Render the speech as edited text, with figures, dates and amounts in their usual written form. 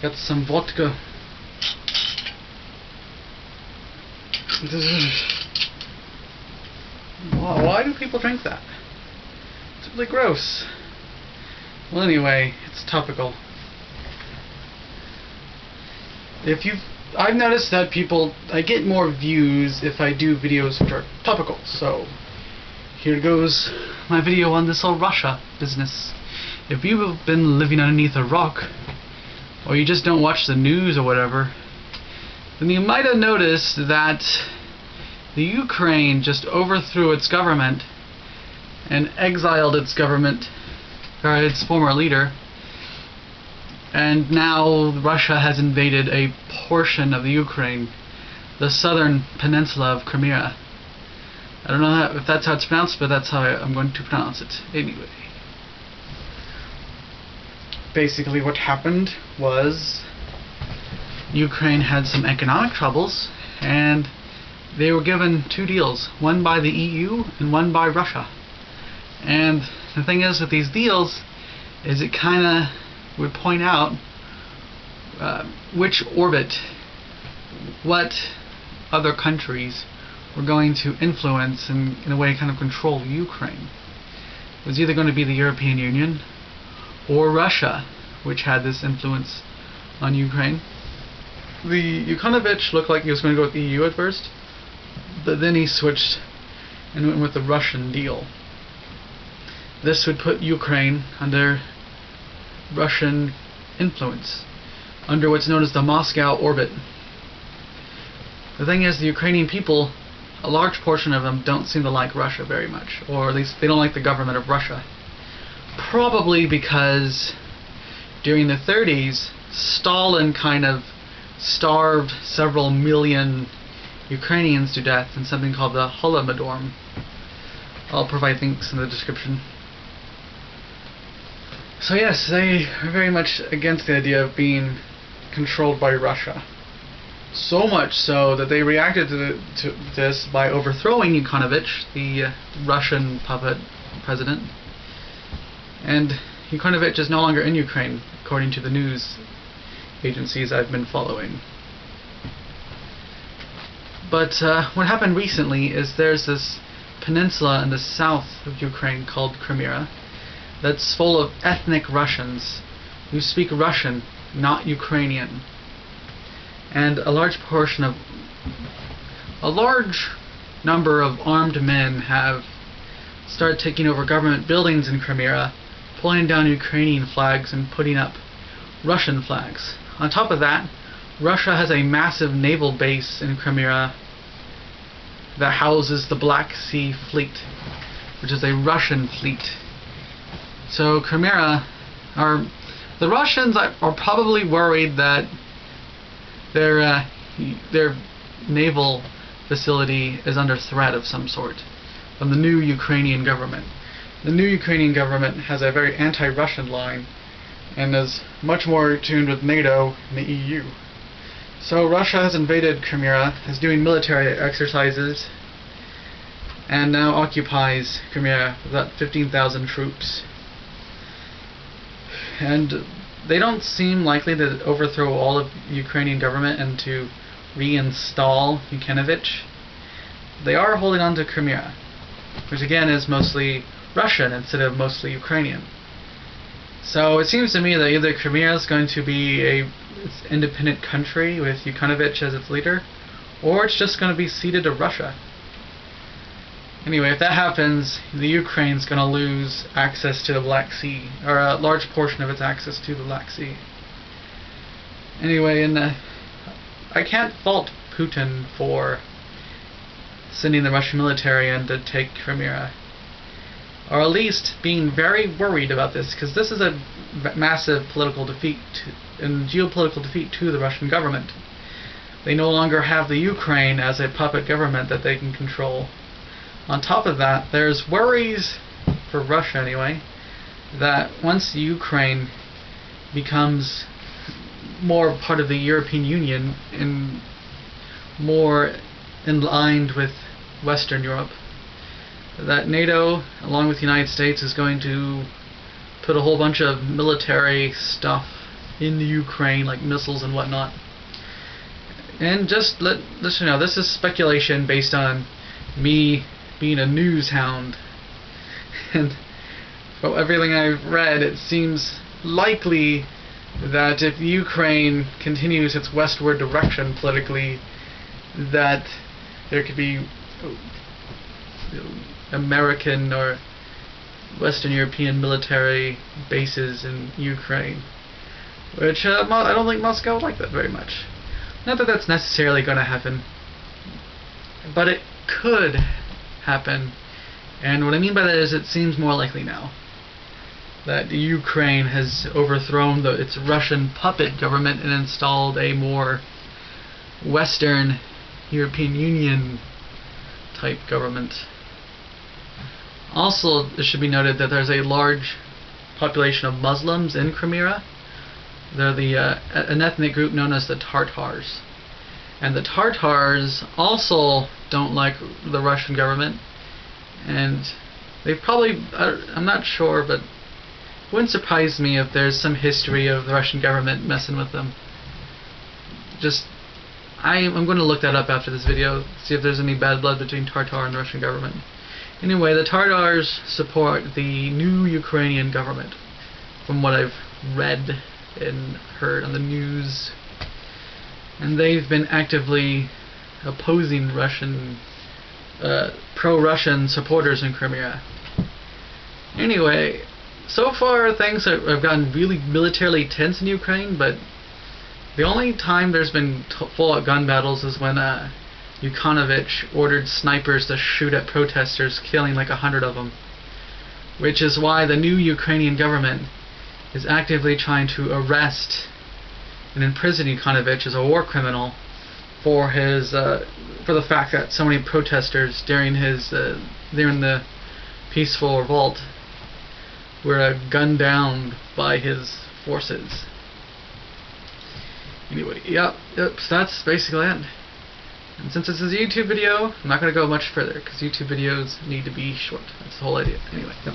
Got some vodka. Why do people drink that? It's really gross. Well, anyway, it's topical. I've noticed that I get more views if I do videos which are topical. So here goes my video on this whole Russia business. If you've been living underneath a rock, or you just don't watch the news or whatever, then you might have noticed that the Ukraine just overthrew its government and exiled its government, or its former leader, and now Russia has invaded a portion of the Ukraine, the southern peninsula of Crimea. I don't know if that's how it's pronounced, but that's how I'm going to pronounce it. Anyway. Basically what happened was Ukraine had some economic troubles, and they were given two deals, one by the EU and one by Russia. And the thing is with these deals is it kind of would point out which orbit, what other countries were going to influence and in a way kind of control Ukraine. It was either going to be the European Union or Russia, which had this influence on Ukraine. The Yanukovych looked like he was going to go with the EU at first, but then he switched and went with the Russian deal. This would put Ukraine under Russian influence, under what's known as the Moscow orbit. The thing is, the Ukrainian people, a large portion of them don't seem to like Russia very much, or at least they don't like the government of Russia. Probably because during the 30s, Stalin kind of starved several million Ukrainians to death in something called the Holodomor. I'll provide links in the description. So yes, they are very much against the idea of being controlled by Russia. So much so that they reacted to this by overthrowing Yanukovych, the Russian puppet president. And Yanukovych is no longer in Ukraine, according to the news agencies I've been following. But what happened recently is there's this peninsula in the south of Ukraine called Crimea that's full of ethnic Russians who speak Russian, not Ukrainian. And a large number of armed men have started taking over government buildings in Crimea, pulling down Ukrainian flags and putting up Russian flags. On top of that, Russia has a massive naval base in Crimea that houses the Black Sea Fleet, which is a Russian fleet. So Crimea, the Russians are probably worried that their naval facility is under threat of some sort from the new Ukrainian government. The new Ukrainian government has a very anti-Russian line and is much more tuned with NATO and the EU. So Russia has invaded Crimea, is doing military exercises, and now occupies Crimea with about 15,000 troops. And they don't seem likely to overthrow all of the Ukrainian government and to reinstall Yanukovych. They are holding on to Crimea, which again is mostly Russian instead of mostly Ukrainian. So it seems to me that either Crimea is going to be its independent country with Yanukovych as its leader, or it's just going to be ceded to Russia. Anyway, if that happens, the Ukraine's going to lose access to the Black Sea, or a large portion of its access to the Black Sea. Anyway, I can't fault Putin for sending the Russian military in to take Crimea, or at least being very worried about this, because this is a massive political defeat and geopolitical defeat to the Russian government. They no longer have the Ukraine as a puppet government that they can control. On top of that, there's worries, for Russia anyway, that once Ukraine becomes more part of the European Union and more aligned with Western Europe, that NATO, along with the United States, is going to put a whole bunch of military stuff in Ukraine, like missiles and whatnot. And just let you know, this is speculation based on me being a news hound. And from everything I've read, it seems likely that if Ukraine continues its westward direction politically, that there could be American or Western European military bases in Ukraine, which I don't think Moscow would like that very much. Not that that's necessarily going to happen, but it could happen. And what I mean by that is it seems more likely now that Ukraine has overthrown its Russian puppet government and installed a more Western European Union type government. Also, it should be noted that there's a large population of Muslims in Crimea. They're an ethnic group known as the Tartars. And the Tartars also don't like the Russian government. And they've probably, I'm not sure, but it wouldn't surprise me if there's some history of the Russian government messing with them. I'm going to look that up after this video, see if there's any bad blood between Tartar and the Russian government. Anyway, the Tartars support the new Ukrainian government, from what I've read and heard on the news. And they've been actively opposing pro-Russian supporters in Crimea. Anyway, so far things have gotten really militarily tense in Ukraine, but the only time there's been full-out gun battles is when Yukhanovich ordered snipers to shoot at protesters, killing like 100 of them. Which is why the new Ukrainian government is actively trying to arrest and imprison Yukhanovich as a war criminal for the fact that so many protesters during the peaceful revolt were gunned down by his forces. Anyway, yep, so that's basically it. And since this is a YouTube video, I'm not going to go much further, because YouTube videos need to be short. That's the whole idea. Anyway, yep.